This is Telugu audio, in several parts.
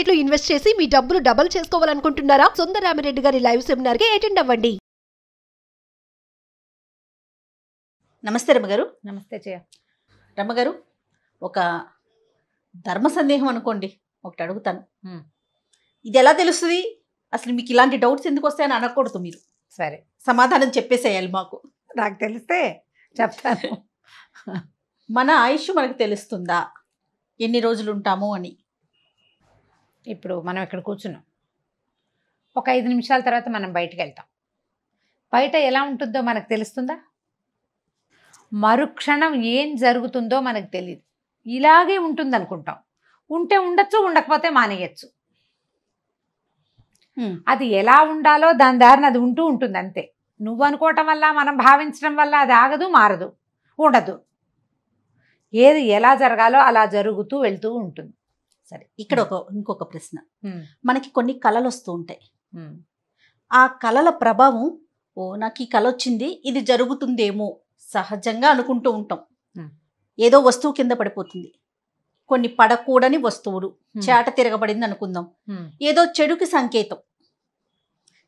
మార్కెట్ లో ఇన్వెస్ట్ చేసి మీ డబ్బులు డబుల్ చేసుకోవాలనుకుంటున్నారా? సుందరరామిరెడ్డి గారి లైవ్ సెమినార్ కి అటెండ్ అవ్వండి. నమస్తే రమ్మగారు. నమస్తే జయ. రమ్మగారు, ఒక ధర్మ సందేహం అనుకోండి, ఒకటి అడుగుతాను. ఇది ఎలా తెలుస్తుంది? అసలు మీకు ఇలాంటి డౌట్స్ ఎందుకు వస్తాయని అనకూడదు. మీరు సరే సమాధానం చెప్పేసేయాలి. మాకు నాకు తెలిస్తే చెప్తాను. మన ఆయుష్ మనకు తెలుస్తుందా, ఎన్ని రోజులు ఉంటాము అని? ఇప్పుడు మనం ఇక్కడ కూర్చున్నాం, ఒక 5 నిమిషాల తర్వాత మనం బయటకు వెళ్తాం. బయట ఎలా ఉంటుందో మనకు తెలుస్తుందా? మరుక్షణం ఏం జరుగుతుందో మనకు తెలియదు. ఇలాగే ఉంటుంది అనుకుంటాం. ఉంటే ఉండొచ్చు, ఉండకపోతే మానేయచ్చు. అది ఎలా ఉండాలో దాని దారిని అది ఉంటూ ఉంటుంది అంతే. నువ్వు అనుకోవటం వల్ల, మనం భావించడం వల్ల అది ఆగదు, మారదు, ఉండదు. ఏది ఎలా జరగాలో అలా జరుగుతూ వెళ్తూ ఉంటుంది. సరే, ఇక్కడ ఇంకొక ప్రశ్న. మనకి కొన్ని కళలు వస్తూ ఉంటాయి. ఆ కళల ప్రభావం, ఓ నాకు ఈ కళ వచ్చింది, ఇది జరుగుతుందేమో సహజంగా అనుకుంటూ ఉంటాం. ఏదో వస్తువు కింద పడిపోతుంది, కొన్ని పడకూడని వస్తువులు, చేట తిరగబడింది అనుకుందాం, ఏదో చెడుకి సంకేతం,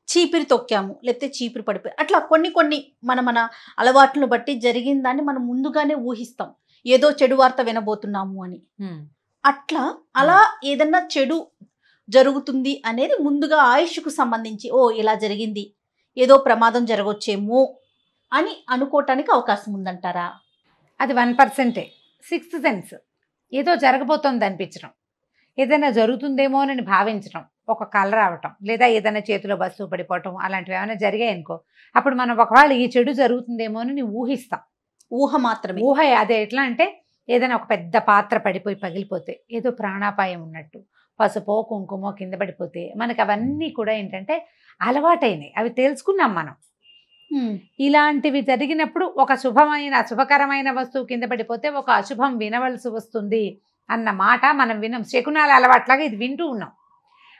చీపిరి తొక్కాము లేకపోతే చీపిరి పడిపోయి, అట్లా కొన్ని మన అలవాట్లను బట్టి జరిగిన దాన్ని మనం ముందుగానే ఊహిస్తాం, ఏదో చెడు వార్త వినబోతున్నాము అని. అలా ఏదన్నా చెడు జరుగుతుంది అనేది ముందుగా ఆయుష్కు సంబంధించి, ఓ ఇలా జరిగింది, ఏదో ప్రమాదం జరగొచ్చేమో అని అనుకోవటానికి అవకాశం ఉందంటారా? అది 1%. 6th సెన్స్, ఏదో జరగబోతోంది అనిపించడం, ఏదైనా జరుగుతుందేమో అని భావించడం, ఒక కళ రావటం, లేదా ఏదైనా చేతిలో వస్తువు పడిపోవటం, అలాంటివి ఏమైనా జరిగాయి అనుకో, అప్పుడు మనం ఒకవేళ ఈ చెడు జరుగుతుందేమో అని ఊహిస్తాం. ఊహ మాత్రమే. ఊహ అదే. ఎట్లా అంటే ఏదైనా ఒక పెద్ద పాత్ర పడిపోయి పగిలిపోతే, ఏదో ప్రాణాపాయం ఉన్నట్టు, పసుపో కుంకుమో కింద పడిపోతే, మనకు అవన్నీ కూడా ఏంటంటే అలవాటైనవి, అవి తెలుసుకున్నాం మనం. ఇలాంటివి జరిగినప్పుడు ఒక శుభకరమైన వస్తువు కింద పడిపోతే ఒక అశుభం వినవలసి వస్తుంది అన్న మాట మనం వినం. శకునాల అలవాట్లాగా ఇది వింటూ ఉన్నాం.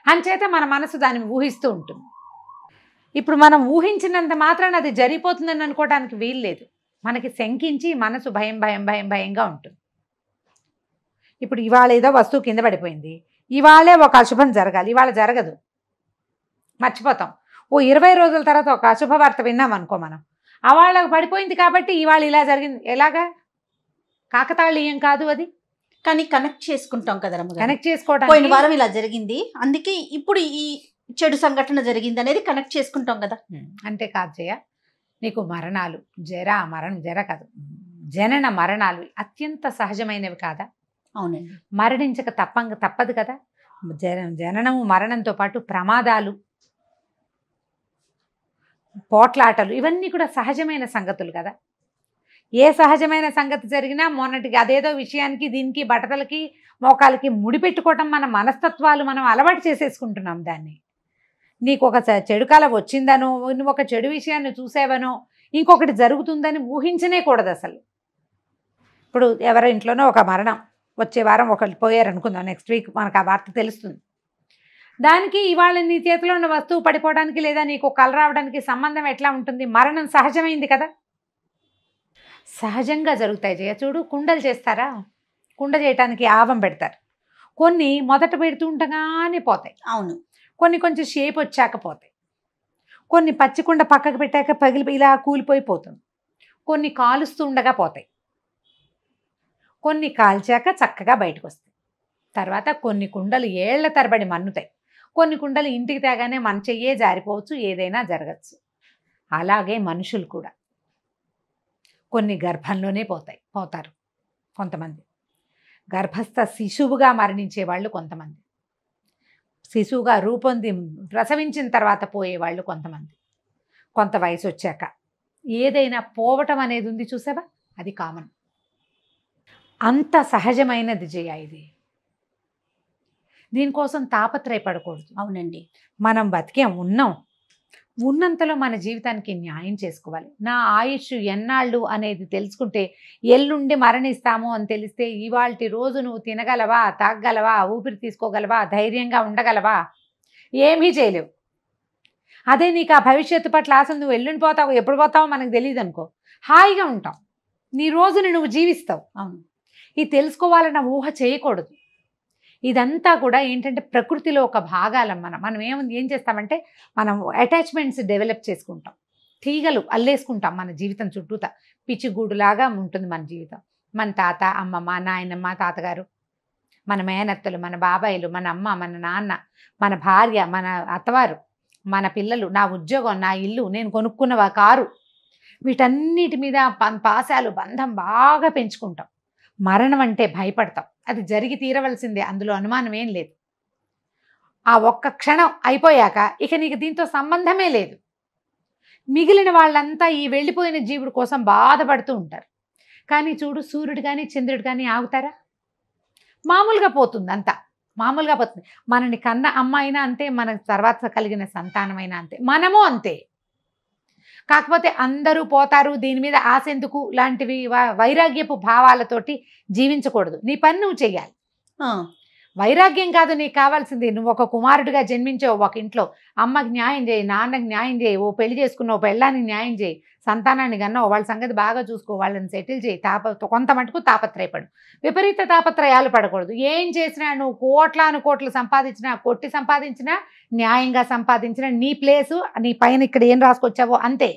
అంచేత మన మనసు దాన్ని ఊహిస్తూ ఉంటుంది. ఇప్పుడు మనం ఊహించినంత మాత్రాన అది జరిగిపోతుందని అనుకోవడానికి వీల్లేదు. మనకి శంకించి మనసు భయంగా ఉంటుంది. ఇప్పుడు ఇవాళ ఏదో వస్తువు కింద పడిపోయింది, ఇవాళే ఒక అశుభం జరగాలి, ఇవాళ జరగదు, మర్చిపోతాం. ఓ 20 రోజుల తర్వాత ఒక అశుభవార్త విన్నాం అనుకో, మనం అవాళ్ళకు పడిపోయింది కాబట్టి ఇవాళ ఇలా జరిగింది. ఎలాగా? కాకతాళీయం కాదు అది, కానీ కనెక్ట్ చేసుకుంటాం కదా. కనెక్ట్ చేసుకోవడం, పోయిన వారం ఇలా జరిగింది, అందుకే ఇప్పుడు ఈ చెడు సంఘటన జరిగింది అనేది కనెక్ట్ చేసుకుంటాం కదా. అంటే కాదు జయ, నీకు మరణాలు, జర కాదు, జనన మరణాలు అత్యంత సహజమైనవి కాదా? అవునండి. మరణించక తప్పదు కదా. జననము మరణంతో పాటు ప్రమాదాలు, పోట్లాటలు, ఇవన్నీ కూడా సహజమైన సంగతులు కదా. ఏ సహజమైన సంగతి జరిగినా మొన్నటికి అదేదో విషయానికి, దీనికి, బట్టతలకి, మోకాలకి ముడిపెట్టుకోవటం మన మనస్తత్వాలు, మనం అలవాటు చేసేసుకుంటున్నాం దాన్ని. నీకు ఒక చెడు కాలం వచ్చిందనో, నువ్వు ఒక చెడు విషయాన్ని చూసావనో, ఇంకొకటి జరుగుతుందని ఊహించనే కూడదు అసలు. ఇప్పుడు ఎవరి ఇంట్లోనో ఒక మరణం, వచ్చే వారం ఒకళ్ళు పోయారు అనుకుందాం, నెక్స్ట్ వీక్ మనకు ఆ వార్త తెలుస్తుంది. దానికి ఇవాళ నీ చేతిలో ఉన్న వస్తువు పడిపోవడానికి లేదా నీకు కళ రావడానికి సంబంధం ఎట్లా ఉంటుంది? మరణం సహజమైంది కదా, సహజంగా జరుగుతాయి జయ. చూడు, కుండలు చేస్తారా, కుండ చేయటానికి ఆవం పెడతారు, కొన్ని మొదట పెడుతూ ఉండగానే పోతాయి. అవును. కొన్ని కొంచెం షేప్ వచ్చాక పోతాయి, కొన్ని పచ్చికుండ పక్కకు పెట్టాక పగిలి ఇలా కూలిపోయిపోతుంది, కొన్ని కాలుస్తూ ఉండగా పోతాయి, కొన్ని కాల్చాక చక్కగా బయటకు వస్తాయి. తర్వాత కొన్ని కుండలు ఏళ్ల తరబడి మన్నుతాయి, కొన్ని కుండలు ఇంటికి తేగానే మన చెయ్యే జారిపోవచ్చు, ఏదైనా జరగచ్చు. అలాగే మనుషులు కూడా కొన్ని గర్భంలోనే పోతారు కొంతమంది, గర్భస్థ శిశువుగా మరణించే వాళ్ళు కొంతమంది, శిశువుగా రూపొంది ప్రసవించిన తర్వాత పోయేవాళ్ళు కొంతమంది, కొంత వయసు వచ్చాక ఏదైనా పోవటం అనేది ఉంది చూసావా, అది కామన్. అంత సహజమైనది జయ ఇది. దీనికోసం తాపత్రయపడకూడదు. అవునండి. మనం బతికే ఉన్నంతలో మన జీవితానికి న్యాయం చేసుకోవాలి. నా ఆయుష్ ఎన్నాళ్ళు అనేది తెలుసుకుంటే, ఎల్లుండి మరణిస్తాము అని తెలిస్తే ఇవాల్టి రోజు నువ్వు తినగలవా, తాగగలవా, ఊపిరి తీసుకోగలవా, ధైర్యంగా ఉండగలవా? ఏమీ చేయలేవు. అదే నీకు ఆ భవిష్యత్తు పట్ల ఆశ, నువ్వు ఎల్లుండి పోతావు, ఎప్పుడు పోతావో మనకు తెలియదు అనుకో, హాయిగా ఉంటావు, నీ రోజుని నువ్వు జీవిస్తావు. అవును. ఇది తెలుసుకోవాలన్న ఊహ చేయకూడదు. ఇదంతా కూడా ఏంటంటే ప్రకృతిలో ఒక భాగాలం. మనం ఏం చేస్తామంటే మనం అటాచ్మెంట్స్ డెవలప్ చేసుకుంటాం, తీగలు అల్లేసుకుంటాం మన జీవితం చుట్టూత. పిచ్చిగూడులాగా ఉంటుంది మన జీవితం. మన తాత, అమ్మమ్మ, నాయనమ్మ, తాతగారు, మన మేనత్తలు, మన బాబాయిలు, మన అమ్మ, మన నాన్న, మన భార్య, మన అత్తవారు, మన పిల్లలు, నా ఉద్యోగం, నా ఇల్లు, నేను కొనుక్కున్న కారు, వీటన్నిటి మీద పాశాలు, బంధం బాగా పెంచుకుంటాం. మరణం అంటే భయపడతాం. అది జరిగి తీరవలసిందే, అందులో అనుమానం ఏం లేదు. ఆ ఒక్క క్షణం అయిపోయాక ఇక నీకు దీంతో సంబంధమే లేదు. మిగిలిన వాళ్ళంతా ఈ వెళ్ళిపోయిన జీవుడి కోసం బాధపడుతూ ఉంటారు. కానీ చూడు, సూర్యుడు కానీ చంద్రుడు కానీ ఆగుతారా? మామూలుగా పోతుంది, అంతా మామూలుగా పోతుంది. మనని కన్న అమ్మ అయినా అంతే, మన తర్వాత కలిగిన సంతానమైనా అంతే, మనము అంతే. కాకపోతే అందరూ పోతారు, దీని మీద ఆశ ఎందుకు లాంటివి వైరాగ్యపు భావాలతోటి జీవించకూడదు. నీ పని నువ్వు చెయ్యాలి. వైరాగ్యం కాదు నీకు కావాల్సింది. నువ్వు ఒక కుమారుడిగా జన్మించావు ఒక ఇంట్లో, అమ్మకి న్యాయం చేయి, నాన్నకి న్యాయం చేయి, ఓ పెళ్లి చేసుకున్నావు, పెళ్ళానికి న్యాయం చేయి, సంతానాన్ని కన్నావు, వాళ్ళ సంగతి బాగా చూసుకో, వాళ్ళని సెటిల్ చేయి. కొంత మటుకు తాపత్రయపడు, విపరీత తాపత్రయాలు పడకూడదు. ఏం చేసినా నువ్వు కోట్లు సంపాదించినా, కొట్టి సంపాదించినా, న్యాయంగా సంపాదించినా, నీ ప్లేసు నీ పైన ఇక్కడ ఏం రాసుకొచ్చావో అంతే.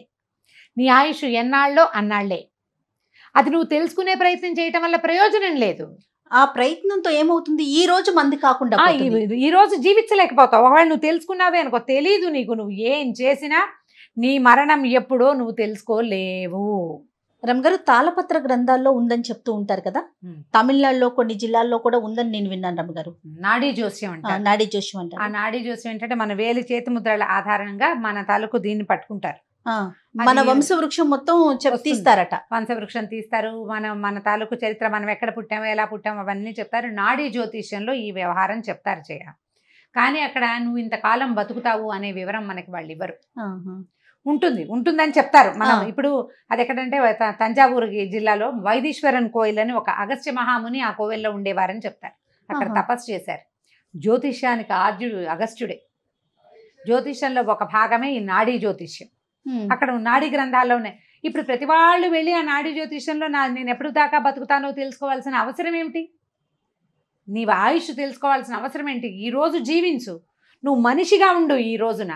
నీ ఆయుష్ ఎన్నాళ్ళో అన్నాళ్లే. అది నువ్వు తెలుసుకునే ప్రయత్నం చేయటం వల్ల ప్రయోజనం లేదు. ఆ ప్రయత్నంతో ఏమవుతుంది, ఈ రోజు మంది కాకుండా ఈ రోజు జీవించలేకపోతావు. ఒకవేళ నువ్వు తెలుసుకున్నావే అనుకో, తెలీదు నీకు, నువ్వు ఏం చేసినా నీ మరణం ఎప్పుడో నువ్వు తెలుసుకోలేవు. రమగారు, తాళపత్ర గ్రంథాల్లో ఉందని చెప్తూ ఉంటారు కదా, తమిళనాడులో కొన్ని జిల్లాల్లో కూడా ఉందని నేను విన్నాను రమగారు. నాడీ జోస్యం అంటారు. నాడీ జోస్యం అంటారు. ఆ నాడీ జోస్యం ఏంటంటే మన వేలి చేతి ముద్రల ఆధారంగా మన తాలూకు దీన్ని పట్టుకుంటారు. మన వంశవృక్షం మొత్తం తీస్తారట. వంశవృక్షం తీస్తారు, మన తాలూకు చరిత్ర, మనం ఎక్కడ పుట్టామో, ఎలా పుట్టామో అవన్నీ చెప్తారు. నాడీ జ్యోతిష్యంలో ఈ వ్యవహారం చెప్తారు చేయ. కానీ అక్కడ నువ్వు ఇంతకాలం బతుకుతావు అనే వివరం మనకి వాళ్ళు ఇవ్వరు. ఉంటుందని చెప్తారు. మనం ఇప్పుడు అది ఎక్కడంటే తంజావూరు జిల్లాలో వైదీశ్వరన్ కోయిల్ అని ఒక అగస్త్య మహాముని ఆ కోవిల్లో ఉండేవారని చెప్తారు. అక్కడ తపస్సు చేశారు. జ్యోతిష్యానికి ఆద్యుడు అగస్త్యుడే. జ్యోతిష్యంలో ఒక భాగమే ఈ నాడీ జ్యోతిష్యం. అక్కడ నాడీ గ్రంథాల్లో ఉన్నాయి. ఇప్పుడు ప్రతి వాళ్ళు వెళ్ళి ఆ నాడీ జ్యోతిష్యంలో నేను ఎప్పుడు దాకా బతుకుతానో తెలుసుకోవాల్సిన అవసరం ఏమిటి? నీ ఆయుష్ తెలుసుకోవాల్సిన అవసరం ఏంటి? ఈరోజు జీవించు, నువ్వు మనిషిగా ఉండు. ఈ రోజున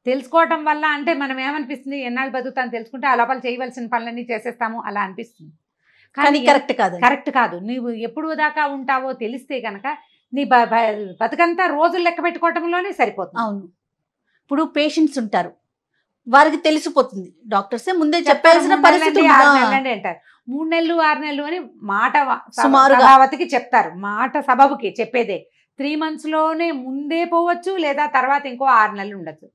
తెలుసుకోవటం వల్ల అంటే మనం ఏమనిపిస్తుంది, ఎన్నాళ్ళు బతుకుతాను తెలుసుకుంటే ఆ లోపల చేయవలసిన పనులన్నీ చేసేస్తాము అలా అనిపిస్తుంది. కానీ కరెక్ట్ కాదు. నువ్వు ఎప్పుడు దాకా ఉంటావో తెలిస్తే కనుక నీ బతుకంతా రోజులు లెక్క పెట్టుకోవటంలోనే సరిపోతుంది. అవును. ఇప్పుడు పేషెంట్స్ ఉంటారు, వారికి తెలిసిపోతుంది, డాక్టర్సే ముందే చెప్పాల్సిన పరిస్థితి అంటారు. 3 నెలలు 6 నెలలు అని మాట సభావతికి చెప్తారు. మాట సబబుకి చెప్పేదే 3 monthsలోనే ముందే పోవచ్చు, లేదా తర్వాత ఇంకో 6 నెలలు ఉండొచ్చు.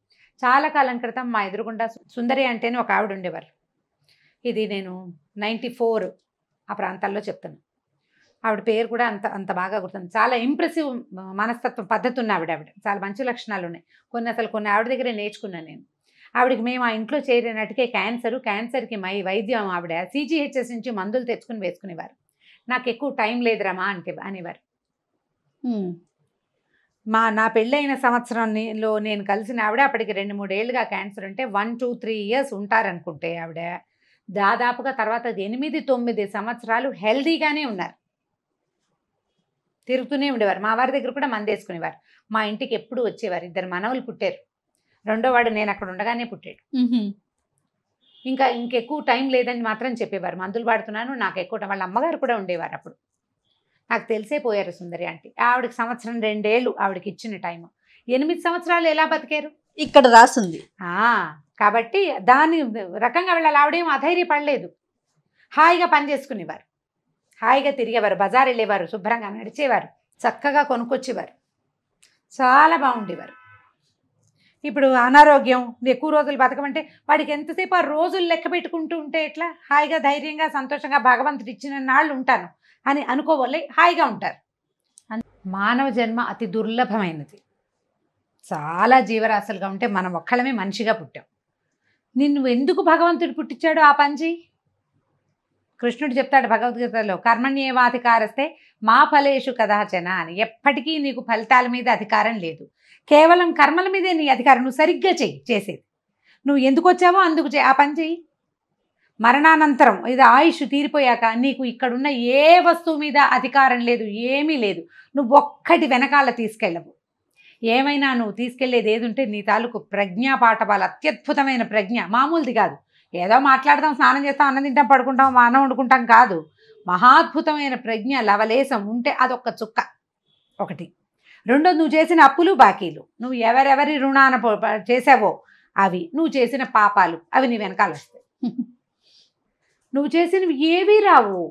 చాలా కాలం క్రితం మా ఎదురుగుండా సుందరి అంటేనే ఒక ఆవిడ ఉండేవారు. ఇది నేను 94 ఆ ప్రాంతాల్లో చెప్తాను. ఆవిడ పేరు కూడా అంత బాగా గుర్తుంది. చాలా ఇంప్రెసివ్ మనస్తత్వం, పద్ధతి ఉన్న ఆవిడ. చాలా మంచి లక్షణాలు ఉన్నాయి. కొన్ని ఆవిడ దగ్గరే నేర్చుకున్నాను నేను. ఆవిడకి మేము ఆ ఇంట్లో చేరినట్టుకే క్యాన్సర్కి వైద్యం ఆవిడ CGHS నుంచి మందులు తెచ్చుకుని వేసుకునేవారు. నాకు ఎక్కువ టైం లేదురమ్మా అనేవారు. నా పెళ్ళైన సంవత్సరంలో నేను కలిసిన ఆవిడ అప్పటికి 2-3 ఏళ్ళుగా క్యాన్సర్ ఉంటే 1, 2, 3 years ఉంటారనుకుంటే ఆవిడ దాదాపుగా తర్వాత 8-9 సంవత్సరాలు హెల్దీగానే ఉన్నారు. తిరుగుతూనే ఉండేవారు. మా వారి దగ్గర కూడా మందు వేసుకునేవారు. మా ఇంటికి ఎప్పుడు వచ్చేవారు. 2 మనవలు పుట్టారు. 2వ వాడు నేను అక్కడ ఉండగానే పుట్టాడు. ఇంకెక్కువ టైం లేదని మాత్రం చెప్పేవారు. మందులు వాడుతున్నాను, నాకు ఎక్కువ. వాళ్ళ అమ్మగారు కూడా ఉండేవారు. అప్పుడు నాకు తెలిసే పోయారు సుందరి ఆంటీ. ఆవిడకి 1-2 ఏళ్ళు ఆవిడకి ఇచ్చిన టైం. 8 సంవత్సరాలు ఎలా బతికారు ఇక్కడ రాసింది. కాబట్టి దాని రకంగా వీళ్ళ ఆవిడేం అధైర్యపడలేదు. హాయిగా పని చేసుకునేవారు, హాయిగా తిరిగేవారు, బజార్ వెళ్ళేవారు, శుభ్రంగా నడిచేవారు, చక్కగా కొనుక్కొచ్చేవారు, చాలా బాగుండేవారు. ఇప్పుడు అనారోగ్యం, ఎక్కువ రోజులు బతకమంటే వాడికి ఎంతసేపు ఆ రోజులు లెక్క పెట్టుకుంటూ ఉంటే ఎట్లా? హాయిగా ధైర్యంగా సంతోషంగా భగవంతుడు ఇచ్చిన నాళ్ళు ఉంటాను అని అనుకోవాలి, హాయిగా ఉంటారు. మానవ జన్మ అతి దుర్లభమైనది. చాలా జీవరాశులుగా ఉంటే మనం ఒక్కళ్ళమే మనిషిగా పుట్టాం. నిన్ను ఎందుకు భగవంతుడు పుట్టించాడో ఆ పని చెయ్యి. కృష్ణుడు చెప్తాడు భగవద్గీతలో, కర్మణ్యేవాధికారస్తే మా ఫలేషు కదాచన అని. ఎప్పటికీ నీకు ఫలితాల మీద అధికారం లేదు, కేవలం కర్మల మీదే నీ అధికారం. నువ్వు సరిగ్గా చేసేది నువ్వు ఎందుకు వచ్చావో అందుకు ఆ పని చెయ్యి. మరణానంతరం ఇది ఆయుష్ తీరిపోయాక నీకు ఇక్కడున్న ఏ వస్తువు మీద అధికారం లేదు, ఏమీ లేదు. నువ్వు ఒక్కటి వెనకాల తీసుకెళ్ళవు. ఏమైనా నువ్వు తీసుకెళ్లేది ఏది ఉంటే నీ తాలూకు ప్రజ్ఞా పాఠవాలు, అత్యద్భుతమైన ప్రజ్ఞ, మామూలుది కాదు. ఏదో మాట్లాడదాం, స్నానం చేస్తాం, అన్నం తింటాం, పడుకుంటాం, అన్నం వండుకుంటాం కాదు. మహాద్భుతమైన ప్రజ్ఞ లవలేశం ఉంటే అదొక్క చుక్క ఒకటి. రెండోది, నువ్వు చేసిన అప్పులు బాకీలు, నువ్వు ఎవరెవరి రుణాన చేసావో అవి, నువ్వు చేసిన పాపాలు అవి నీ వెనకాల వస్తాయి. నువ్వు చేసినవి ఏవీ రావు.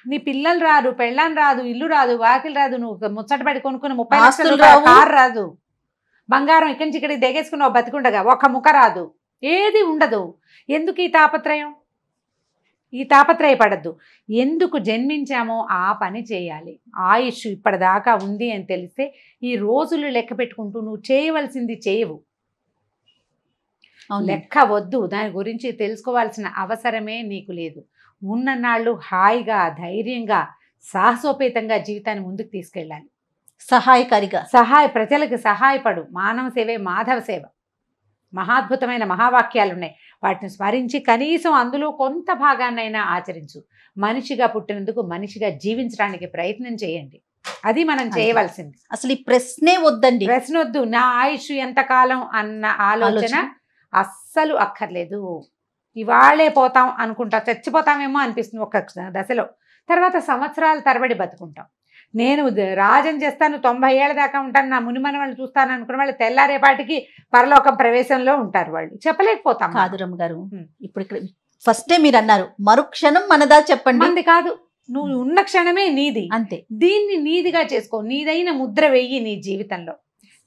నీ పిల్లలు రాదు, పెళ్ళాం రాదు, ఇల్లు రాదు, వాకిలు రాదు, నువ్వు ముచ్చటపడి కొనుక్కున్న 30 లక్షలు కారు రాదు, బంగారం ఇక్కడి నుంచి ఇక్కడికి దిగేసుకున్నావు బతికుండగా ఒక్క ముఖ రాదు, ఏది ఉండదు. ఎందుకు ఈ తాపత్రయం? ఈ తాపత్రయపడద్దు. ఎందుకు జన్మించామో ఆ పని చేయాలి. ఆయుష్ ఇప్పటిదాకా ఉంది అని తెలిస్తే ఈ రోజులు లెక్క పెట్టుకుంటూ నువ్వు చేయవలసింది చేయవు. లెక్క వద్దు, దాని గురించి తెలుసుకోవాల్సిన అవసరమే నీకు లేదు. ఉన్ననాళ్ళు హాయిగా, ధైర్యంగా, సాహసోపేతంగా జీవితాన్ని ముందుకు తీసుకెళ్ళాలి. సహాయకారిగా ప్రజలకు సహాయపడు. మానవ సేవే మాధవ సేవ. మహాద్భుతమైన మహావాక్యాలు ఉన్నాయి. వాటిని స్మరించి కనీసం అందులో కొంత భాగాన్నైనా ఆచరించు. మనిషిగా పుట్టినందుకు మనిషిగా జీవించడానికి ప్రయత్నం చేయండి. అది మనం చేయవలసింది. అసలు ఈ ప్రశ్నే వద్దండి. ప్రశ్న వద్దు. నా ఆయుష్ ఎంతకాలం అన్న ఆలోచన అస్సలు అక్కర్లేదు. ఇవాళే పోతాం అనుకుంటా, చచ్చిపోతామేమో అనిపిస్తుంది ఒక్క దశలో. తర్వాత సంవత్సరాల తరబడి బతుకుంటాం. నేను రాజం చేస్తాను, 90 ఏళ్ళ దాకా ఉంటాను, నా మునిమన వాళ్ళు చూస్తాను అనుకున్న వాళ్ళు తెల్లారేపాటికి పరలోకం ప్రవేశంలో ఉంటారు. వాళ్ళు చెప్పలేకపోతాం. కాదు రమ్మ గారు, ఇప్పుడు ఇక్కడ ఫస్టే మీరు అన్నారు మరుక్షణం మనదా చెప్పండి. మంది కాదు, నువ్వు ఉన్న క్షణమే నీది. అంతే. దీన్ని నీదిగా చేసుకో. నీదైన ముద్ర వెయ్యి నీ జీవితంలో.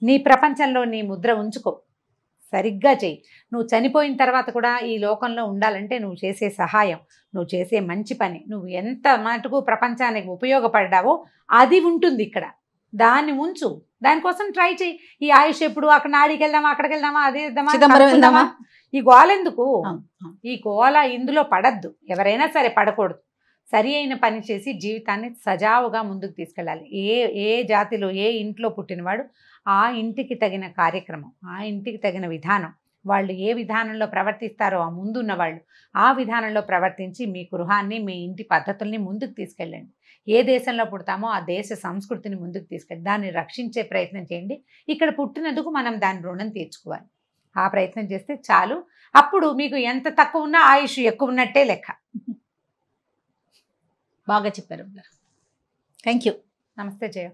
నీ ప్రపంచంలో నీ ముద్ర ఉంచుకో. సరిగ్గా చెయ్యి. నువ్వు చనిపోయిన తర్వాత కూడా ఈ లోకంలో ఉండాలంటే నువ్వు చేసే సహాయం, నువ్వు చేసే మంచి పని, నువ్వు ఎంత మటుకు ప్రపంచానికి ఉపయోగపడ్డావో అది ఉంటుంది ఇక్కడ. దాన్ని ఉంచు. దానికోసం ట్రై చెయ్యి. ఈ ఆయుష్ ఎప్పుడు అక్కడ నాడికి వెళ్దామా, అక్కడికి వెళ్దామా, అదే వెళ్దామా, ఈ గోల ఎందుకు? ఈ గోల ఇందులో పడద్దు. ఎవరైనా సరే పడకూడదు. సరి అయిన పని చేసి జీవితాన్ని సజావుగా ముందుకు తీసుకెళ్ళాలి. ఏ జాతిలో ఏ ఇంట్లో పుట్టినవాడు ఆ ఇంటికి తగిన కార్యక్రమం, ఆ ఇంటికి తగిన విధానం, వాళ్ళు ఏ విధానంలో ప్రవర్తిస్తారో ఆ ముందున్న వాళ్ళు ఆ విధానంలో ప్రవర్తించి మీ గృహాన్ని, మీ ఇంటి పద్ధతుల్ని ముందుకు తీసుకెళ్ళండి. ఏ దేశంలో పుడతామో ఆ దేశ సంస్కృతిని ముందుకు తీసుకెళ్ళి దాన్ని రక్షించే ప్రయత్నం చేయండి. ఇక్కడ పుట్టినందుకు మనం దాని రుణం తీర్చుకోవాలి. ఆ ప్రయత్నం చేస్తే చాలు. అప్పుడు మీకు ఎంత తక్కువ ఉన్నా ఆయుష్ ఎక్కువ ఉన్నట్టే లెక్క. బాగా చెప్పారు. Thank you. నమస్తే జయ.